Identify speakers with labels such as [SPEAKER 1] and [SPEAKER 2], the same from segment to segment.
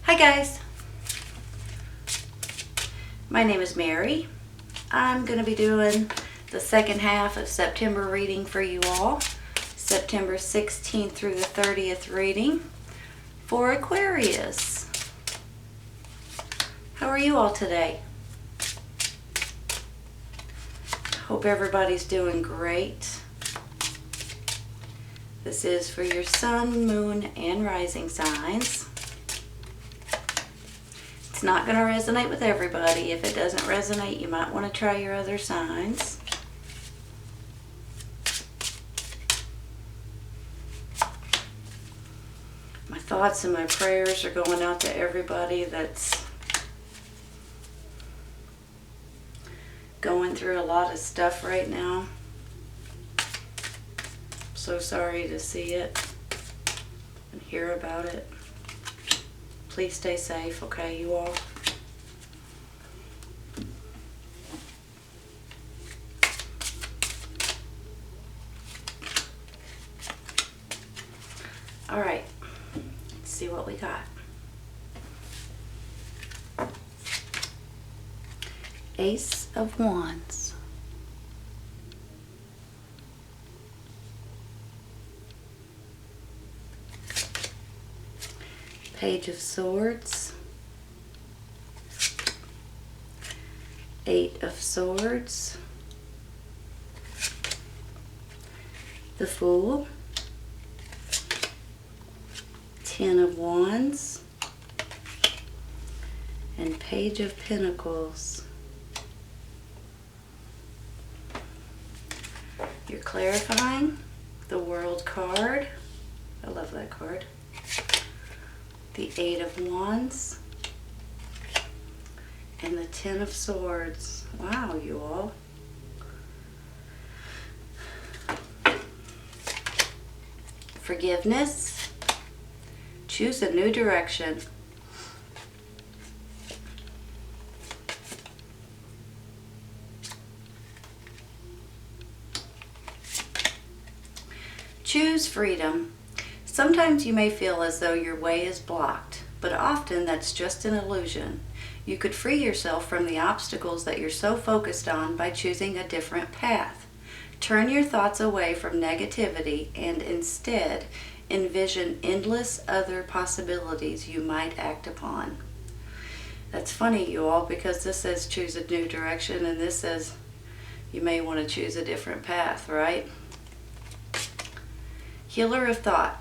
[SPEAKER 1] Hi guys, my name is Mary. I'm going to be doing the second half of September reading for you all. September 16th through the 30th reading for Aquarius. How are you all today? Hope everybody's doing great. This is for your sun, moon, and rising signs. It's not going to resonate with everybody. If it doesn't resonate, you might want to try your other signs. My thoughts and my prayers are going out to everybody that's going through a lot of stuff right now. So sorry to see it and hear about it. Please stay safe, okay, you all? All right, let's see what we got. Ace of Wands. Page of Swords, Eight of Swords, the Fool, Ten of Wands, and Page of Pentacles. You're clarifying the World card. I love that card. The Eight of Wands and the Ten of Swords. Wow, you all. Forgiveness. Choose a new direction. Choose freedom. Sometimes you may feel as though your way is blocked, but often that's just an illusion. You could free yourself from the obstacles that you're so focused on by choosing a different path. Turn your thoughts away from negativity and instead envision endless other possibilities you might act upon. That's funny, you all, because this says choose a new direction and this says you may want to choose a different path, right? Healer of thought.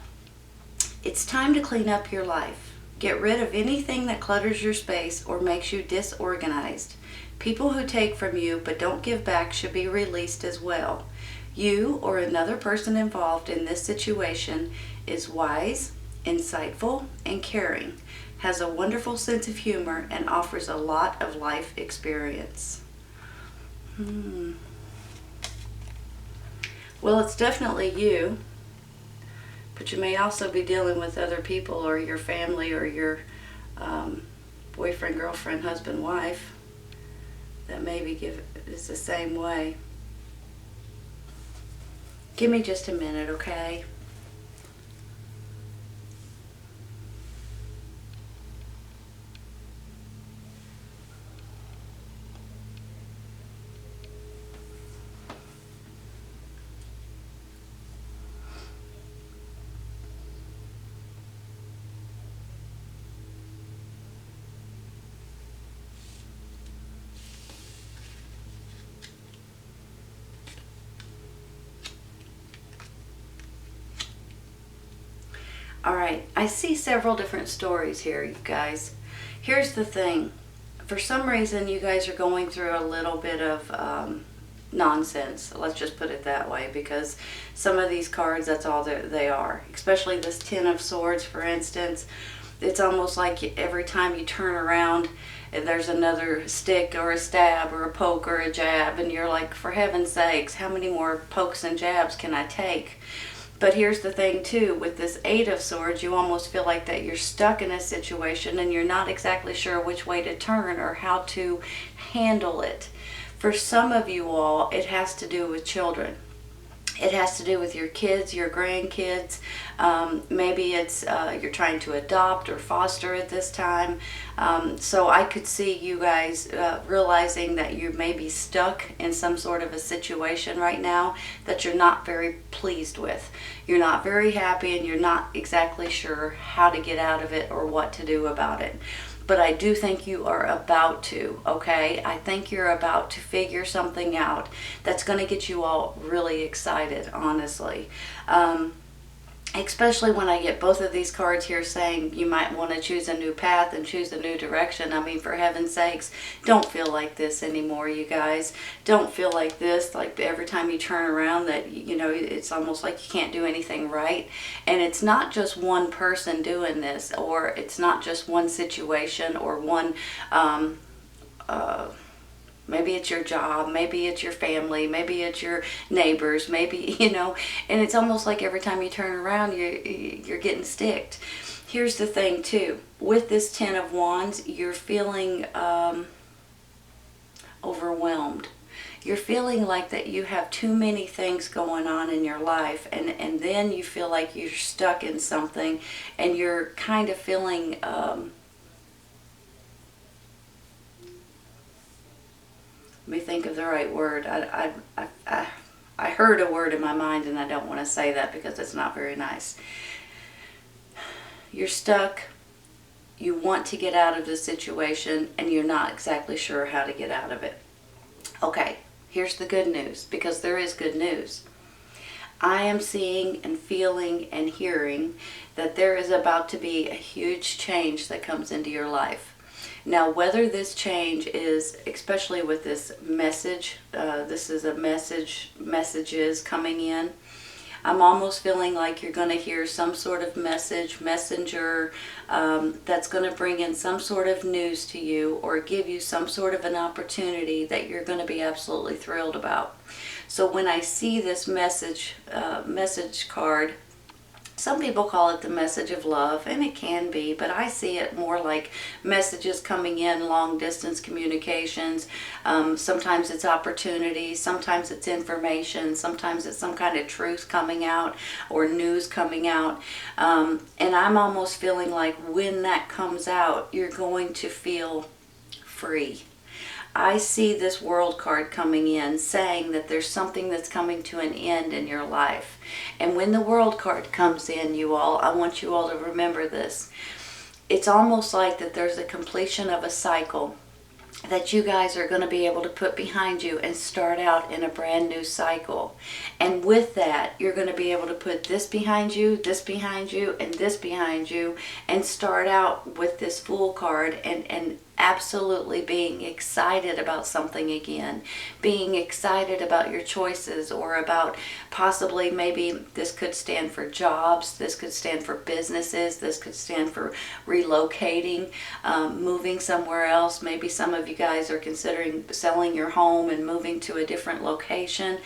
[SPEAKER 1] It's time to clean up your life. Get rid of anything that clutters your space or makes you disorganized. People who take from you but don't give back should be released as well. You or another person involved in this situation is wise, insightful, and caring, has a wonderful sense of humor, and offers a lot of life experience. Well, it's definitely you. But you may also be dealing with other people or your family or your boyfriend, girlfriend, husband, wife that maybe is the same way. Give me just a minute, okay? All right, I see several different stories here, you guys. Here's the thing. For some reason, you guys are going through a little bit of nonsense. Let's just put it that way, because some of these cards, that's all they are. Especially this Ten of Swords, for instance. It's almost like every time you turn around, there's another stick or a stab or a poke or a jab, and you're like, for heaven's sakes, how many more pokes and jabs can I take? But here's the thing too, with this Eight of Swords, you almost feel like that you're stuck in a situation and you're not exactly sure which way to turn or how to handle it. For some of you all, it has to do with children. It has to do with your kids, your grandkids. Maybe it's you're trying to adopt or foster at this time. So I could see you guys realizing that you may be stuck in some sort of a situation right now that you're not very pleased with. You're not very happy and you're not exactly sure how to get out of it or what to do about it. But I do think you are about to, okay? I think you're about to figure something out that's going to get you all really excited, honestly. Especially when I get both of these cards here saying you might want to choose a new path and choose a new direction. I mean, for heaven's sakes, don't feel like this anymore, you guys. Don't feel like this, like every time you turn around that, you know, it's almost like you can't do anything right. And it's not just one person doing this, or it's not just one situation or one, maybe it's your job, maybe it's your family, maybe it's your neighbors, maybe, you know, and it's almost like every time you turn around, you're getting sticked. Here's the thing, too. With this Ten of Wands, you're feeling overwhelmed. You're feeling like that you have too many things going on in your life, and then you feel like you're stuck in something, and you're kind of feeling... let me think of the right word. I heard a word in my mind and I don't want to say that because it's not very nice. You're stuck. You want to get out of the situation and you're not exactly sure how to get out of it. Okay, here's the good news, because there is good news. I am seeing and feeling and hearing that there is about to be a huge change that comes into your life. Now, whether this change is, especially with this message, this is a messages coming in. I'm almost feeling like you're going to hear some sort of messenger that's going to bring in some sort of news to you or give you some sort of an opportunity that you're going to be absolutely thrilled about. So when I see this message card, some people call it the message of love, and it can be, but I see it more like messages coming in, long distance communications. Sometimes it's opportunity, sometimes it's information, sometimes it's some kind of truth coming out or news coming out. And I'm almost feeling like when that comes out, you're going to feel free. I see this World card coming in saying that there's something that's coming to an end in your life. And when the World card comes in, you all, I want you all to remember this. It's almost like that there's a completion of a cycle that you guys are going to be able to put behind you and start out in a brand new cycle. And with that, you're going to be able to put this behind you, and this behind you, and start out with this Fool card and absolutely being excited about something again, being excited about your choices, or about possibly maybe this could stand for jobs, this could stand for businesses, this could stand for relocating, moving somewhere else. Maybe some of you guys are considering selling your home and moving to a different location,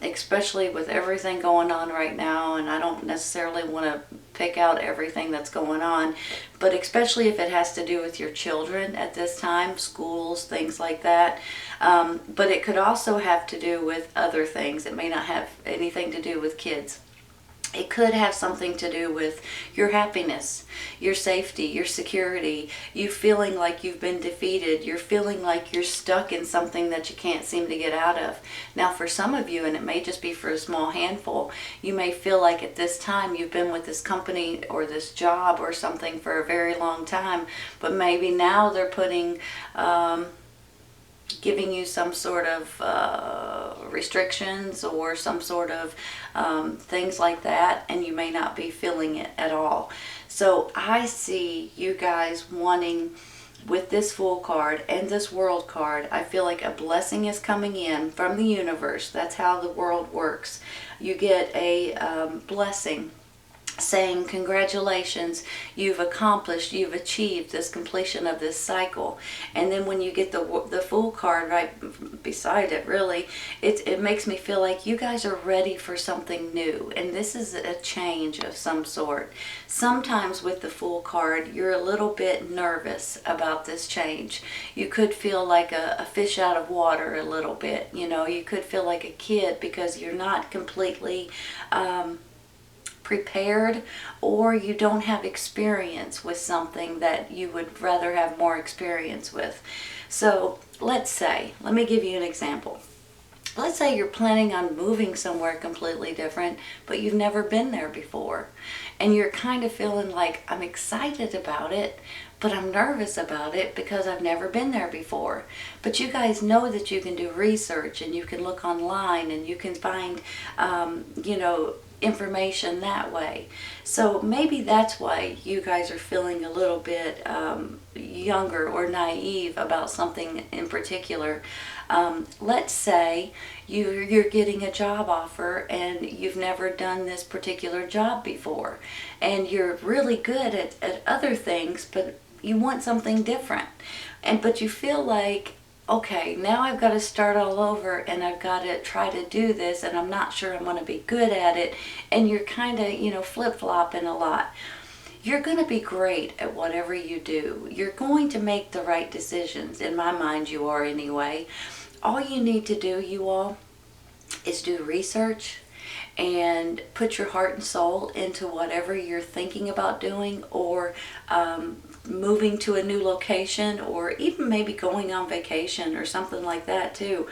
[SPEAKER 1] especially with everything going on right now. And I don't necessarily want to pick out everything that's going on, but especially if it has to do with your children at this time, schools, things like that. But it could also have to do with other things. It may not have anything to do with kids. It could have something to do with your happiness, your safety, your security, you feeling like you've been defeated, you're feeling like you're stuck in something that you can't seem to get out of. Now, for some of you, and it may just be for a small handful, you may feel like at this time you've been with this company or this job or something for a very long time, but maybe now they're putting... giving you some sort of restrictions or some sort of things like that, and you may not be feeling it at all. So I see you guys wanting, with this Fool card and this World card, I feel like a blessing is coming in from the universe. That's how the world works. You get a blessing. saying congratulations, you've accomplished, you've achieved this completion of this cycle. And then when you get the Fool card right beside it, really it makes me feel like you guys are ready for something new, and this is a change of some sort. Sometimes with the Fool card you're a little bit nervous about this change. You could feel like a fish out of water a little bit, you know. You could feel like a kid because you're not completely prepared, or you don't have experience with something that you would rather have more experience with. So let me give you an example. Let's say you're planning on moving somewhere completely different, but you've never been there before. And you're kind of feeling like, I'm excited about it, but I'm nervous about it because I've never been there before. But you guys know that you can do research, and you can look online, and you can find, information that way. So maybe that's why you guys are feeling a little bit younger or naive about something in particular. Let's say you're getting a job offer and you've never done this particular job before, and you're really good at other things, but you want something different. But you feel like, okay, now I've got to start all over, and I've got to try to do this, and I'm not sure I'm going to be good at it. And you're kind of, flip-flopping a lot. You're going to be great at whatever you do. You're going to make the right decisions. In my mind, you are anyway. All you need to do, you all, is do research and put your heart and soul into whatever you're thinking about doing, or moving to a new location, or even maybe going on vacation or something like that too.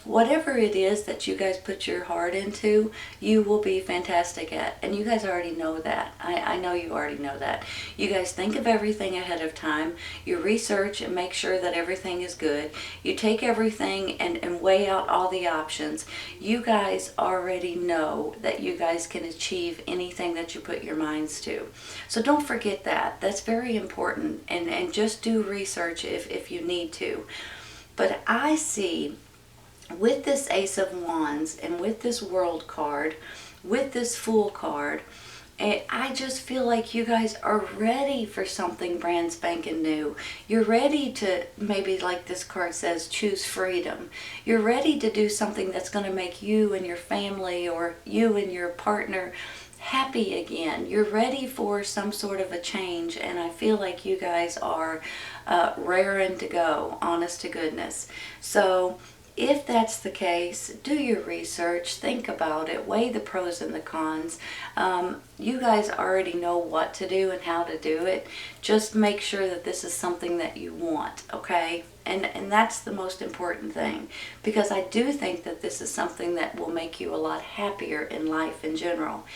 [SPEAKER 1] Whatever it is that you guys put your heart into, you will be fantastic at. And you guys already know that. I know you already know that. You guys think of everything ahead of time. You research and make sure that everything is good. You take everything and weigh out all the options. You guys already know that you guys can achieve anything that you put your minds to. So don't forget that. That's very important. And just do research if you need to. But I see, with this Ace of Wands and with this World card, with this Fool card, I just feel like you guys are ready for something brand spanking new. You're ready to, maybe like this card says, choose freedom. You're ready to do something that's going to make you and your family, or you and your partner, happy again. You're ready for some sort of a change, and I feel like you guys are raring to go, honest to goodness. So if that's the case, do your research, think about it, weigh the pros and the cons. You guys already know what to do and how to do it. Just make sure that this is something that you want, okay? And that's the most important thing, because I do think that this is something that will make you a lot happier in life in general.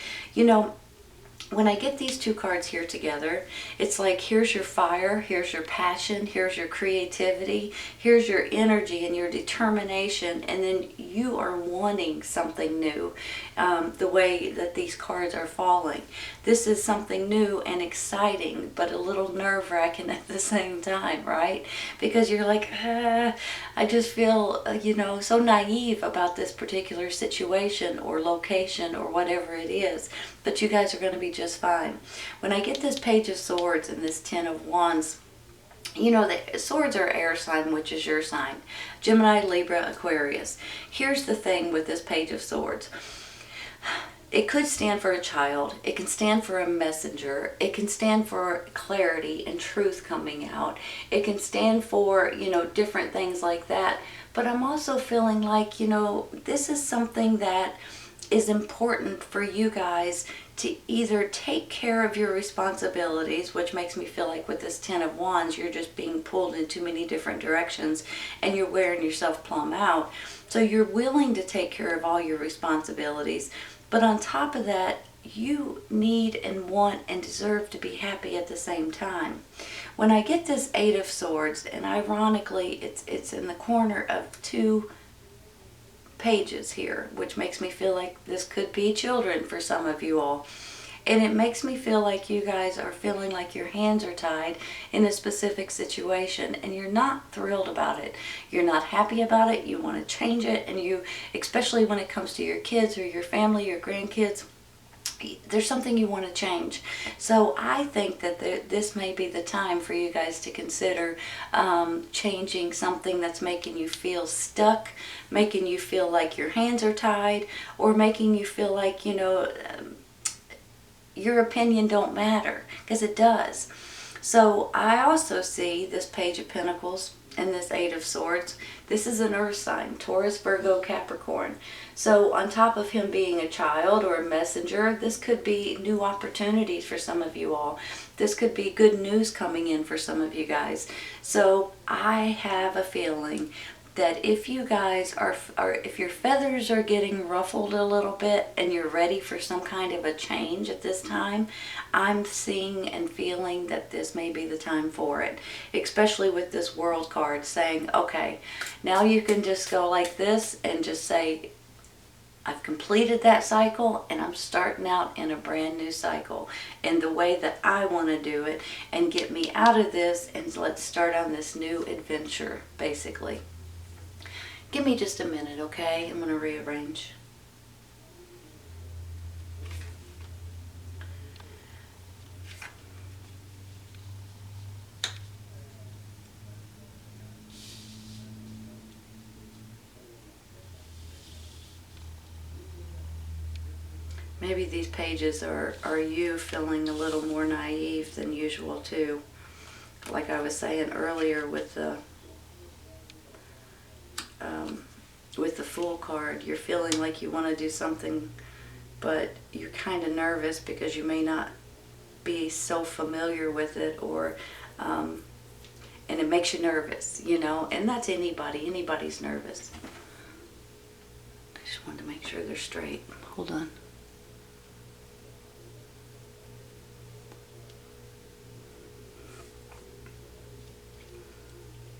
[SPEAKER 1] When I get these two cards here together, it's like, here's your fire, here's your passion, here's your creativity, here's your energy and your determination, and then you are wanting something new, the way that these cards are falling. This is something new and exciting, but a little nerve-wracking at the same time, right? Because you're like, I just feel, so naive about this particular situation or location or whatever it is. But you guys are going to be just fine. When I get this Page of Swords and this Ten of Wands, the swords are air sign, which is your sign. Gemini, Libra, Aquarius. Here's the thing with this Page of Swords. It could stand for a child. It can stand for a messenger. It can stand for clarity and truth coming out. It can stand for, different things like that. But I'm also feeling like, this is something that is important for you guys to either take care of your responsibilities, which makes me feel like with this Ten of Wands, you're just being pulled in too many different directions and you're wearing yourself plumb out. So you're willing to take care of all your responsibilities, but on top of that, you need and want and deserve to be happy at the same time. When I get this Eight of Swords, and ironically it's in the corner of two pages here, which makes me feel like this could be children for some of you all. And it makes me feel like you guys are feeling like your hands are tied in a specific situation and you're not thrilled about it. You're not happy about it. You want to change it, and you, especially when it comes to your kids or your family, your grandkids, there's something you want to change. So I think that this may be the time for you guys to consider changing something that's making you feel stuck, making you feel like your hands are tied, or making you feel like, your opinion don't matter, because it does. So I also see this Page of Pentacles and this Eight of Swords. This is an earth sign, Taurus, Virgo, Capricorn. So on top of him being a child or a messenger, this could be new opportunities for some of you all. This could be good news coming in for some of you guys. So I have a feeling that if you guys are if your feathers are getting ruffled a little bit and you're ready for some kind of a change at this time, I'm seeing and feeling that this may be the time for it, especially with this World card saying, okay, now you can just go like this and just say, I've completed that cycle and I'm starting out in a brand new cycle in the way that I want to do it, and get me out of this and let's start on this new adventure, basically. Give me just a minute, okay? I'm going to rearrange. Maybe these pages are you feeling a little more naive than usual too. Like I was saying earlier with the Fool card, you're feeling like you want to do something, but you're kind of nervous because you may not be so familiar with it, or and it makes you nervous, and that's anybody's nervous. I just wanted to make sure they're straight. Hold on.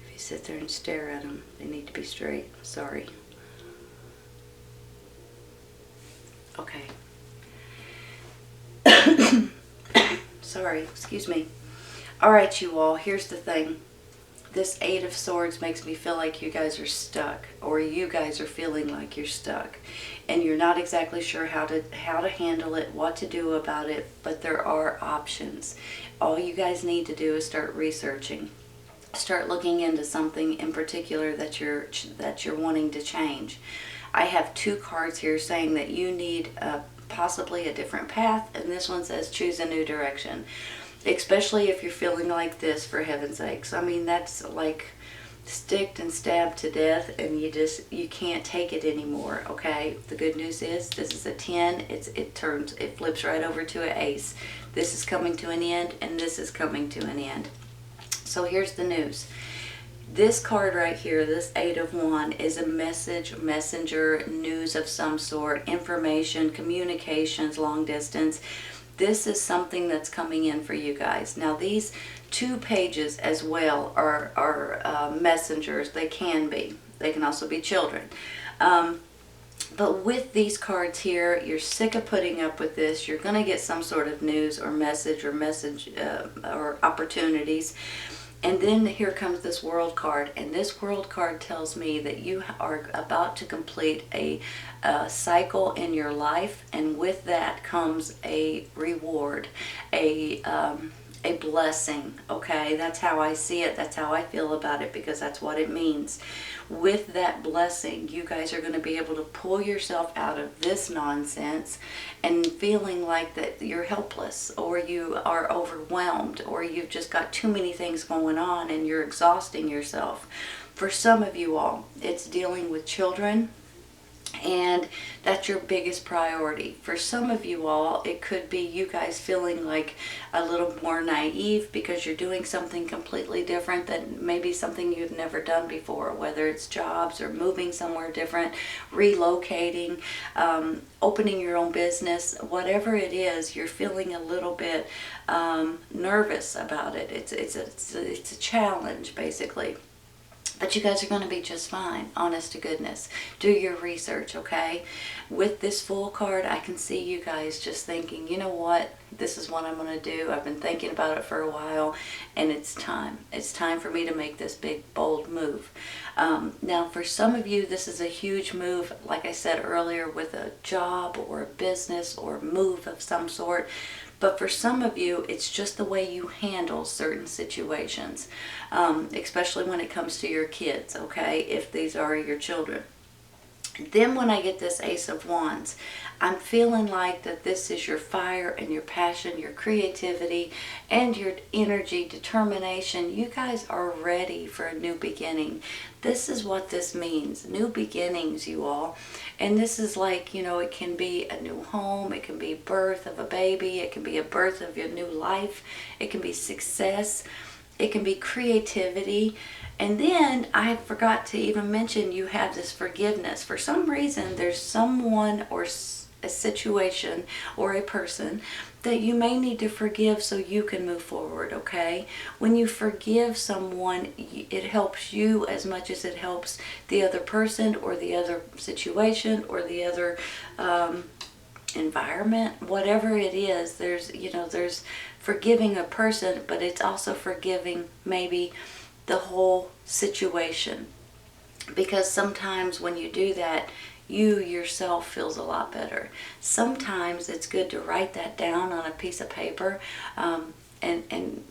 [SPEAKER 1] If you sit there and stare at them, they need to be straight. Sorry. Okay. Sorry, excuse me. All right, you all, here's the thing. This Eight of Swords makes me feel like you guys are stuck, or you guys are feeling like you're stuck, and you're not exactly sure how to handle it, what to do about it, but there are options. All you guys need to do is start researching. Start looking into something in particular that you're wanting to change. I have two cards here saying that you need possibly a different path, and this one says choose a new direction. Especially if you're feeling like this, for heaven's sakes. I mean, that's like sticked and stabbed to death, and you can't take it anymore, okay? The good news is this is a 10. It flips right over to an ace. This is coming to an end, and this is coming to an end. So here's the news. This card right here, this Eight of Wands, is a messenger, news of some sort, information, communications, long distance. This is something that's coming in for you guys. Now these two pages as well are messengers. They can be. They can also be children. But with these cards here, you're sick of putting up with this. You're going to get some sort of news or message or opportunities. And then here comes this World card, and this World card tells me that you are about to complete a cycle in your life, and with that comes a reward, a blessing, okay? That's how I see it. That's how I feel about it, because that's what it means. With that blessing, you guys are going to be able to pull yourself out of this nonsense and feeling like that you're helpless, or you are overwhelmed, or you've just got too many things going on and you're exhausting yourself. For some of you all, it's dealing with children, and that's your biggest priority. For some of you all, it could be you guys feeling like a little more naive because you're doing something completely different, that maybe something you've never done before, whether it's jobs or moving somewhere different, relocating, opening your own business, whatever it is, you're feeling a little bit nervous about it. It's a challenge, basically. But you guys are going to be just fine, honest to goodness. Do your research, okay? With this Fool card, I can see you guys just thinking, you know what? This is what I'm going to do. I've been thinking about it for a while, and it's time. It's time for me to make this big, bold move. Now, for some of you, this is a huge move, like I said earlier, with a job or a business or move of some sort. But for some of you, it's just the way you handle certain situations, especially when it comes to your kids, okay, if these are your children. Then when I get this Ace of Wands, I'm feeling like that this is your fire and your passion, your creativity, and your energy, determination. You guys are ready for a new beginning. This is what this means. New beginnings, you all. And this is like, you know, it can be a new home. It can be birth of a baby. It can be a birth of your new life. It can be success. It can be creativity. And then I forgot to even mention you have this forgiveness. For some reason, there's someone or a situation or a person that you may need to forgive so you can move forward, okay? When you forgive someone, it helps you as much as it helps the other person or the other situation or the other environment, whatever it is. There's forgiving a person, but it's also forgiving maybe the whole situation, because sometimes when you do that, you yourself feels a lot better. Sometimes it's good to write that down on a piece of paper, and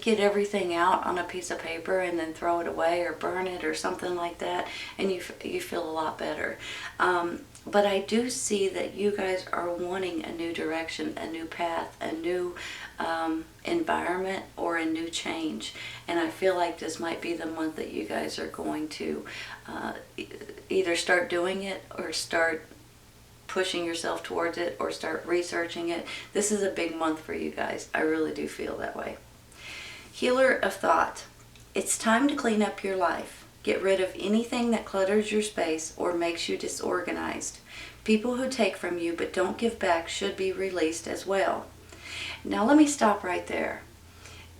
[SPEAKER 1] get everything out on a piece of paper and then throw it away or burn it or something like that, and you feel a lot better. But I do see that you guys are wanting a new direction, a new path, a new environment, or a new change. And I feel like this might be the month that you guys are going to either start doing it or start pushing yourself towards it or start researching it. This is a big month for you guys. I really do feel that way. Healer of thought. It's time to clean up your life. Get rid of anything that clutters your space or makes you disorganized. People who take from you but don't give back should be released as well. Now let me stop right there.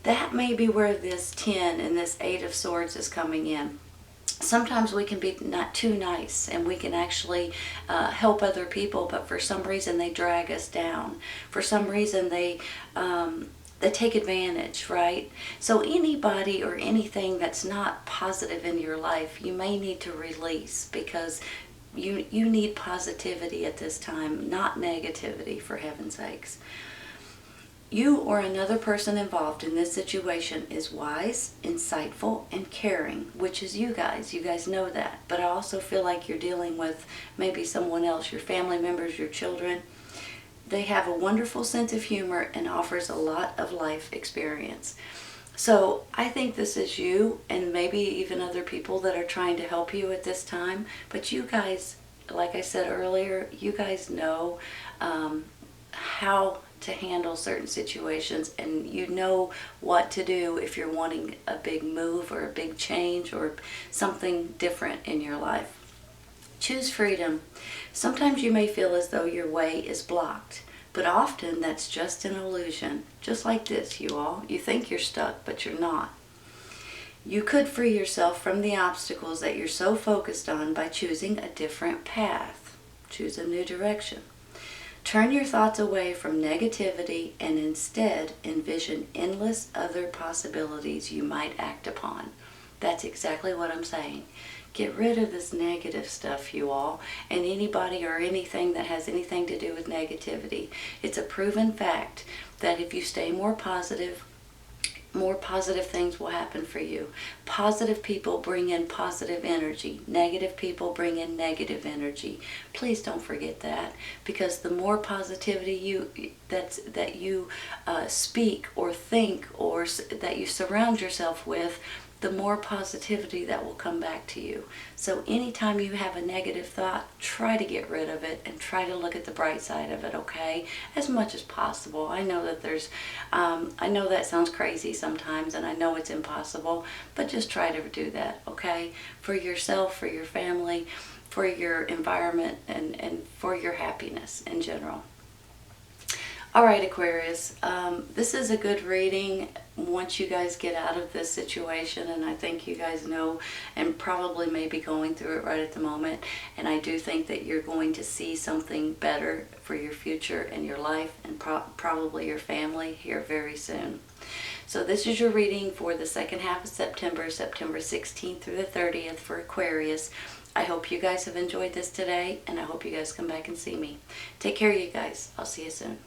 [SPEAKER 1] That may be where this 10 and this 8 of Swords is coming in. Sometimes we can be not too nice, and we can actually help other people, but for some reason they drag us down. For some reason they take advantage, right? So anybody or anything that's not positive in your life, you may need to release, because you need positivity at this time, not negativity, for heaven's sakes. You or another person involved in this situation is wise, insightful, and caring, which is you guys. You guys know that. But I also feel like you're dealing with maybe someone else, your family members, your children. They have a wonderful sense of humor and offers a lot of life experience. So I think this is you, and maybe even other people that are trying to help you at this time. But you guys, like I said earlier, you guys know how to handle certain situations, and you know what to do if you're wanting a big move or a big change or something different in your life. Choose freedom. Sometimes you may feel as though your way is blocked, but often that's just an illusion. Just like this, you all. You think you're stuck, but you're not. You could free yourself from the obstacles that you're so focused on by choosing a different path. Choose a new direction. Turn your thoughts away from negativity and instead envision endless other possibilities you might act upon. That's exactly what I'm saying. Get rid of this negative stuff, you all, and anybody or anything that has anything to do with negativity. It's a proven fact that if you stay more positive things will happen for you. Positive people bring in positive energy. Negative people bring in negative energy. Please don't forget that, because the more positivity that you speak or think or that you surround yourself with, the more positivity that will come back to you. So anytime you have a negative thought, try to get rid of it and try to look at the bright side of it, okay? As much as possible. I know that I know that sounds crazy sometimes, and I know it's impossible, but just try to do that, okay? For yourself, for your family, for your environment, and for your happiness in general. All right, Aquarius, this is a good reading once you guys get out of this situation, and I think you guys know and probably may be going through it right at the moment, and I do think that you're going to see something better for your future and your life and probably your family here very soon. So this is your reading for the second half of September, September 16th through the 30th for Aquarius. I hope you guys have enjoyed this today, and I hope you guys come back and see me. Take care, you guys. I'll see you soon.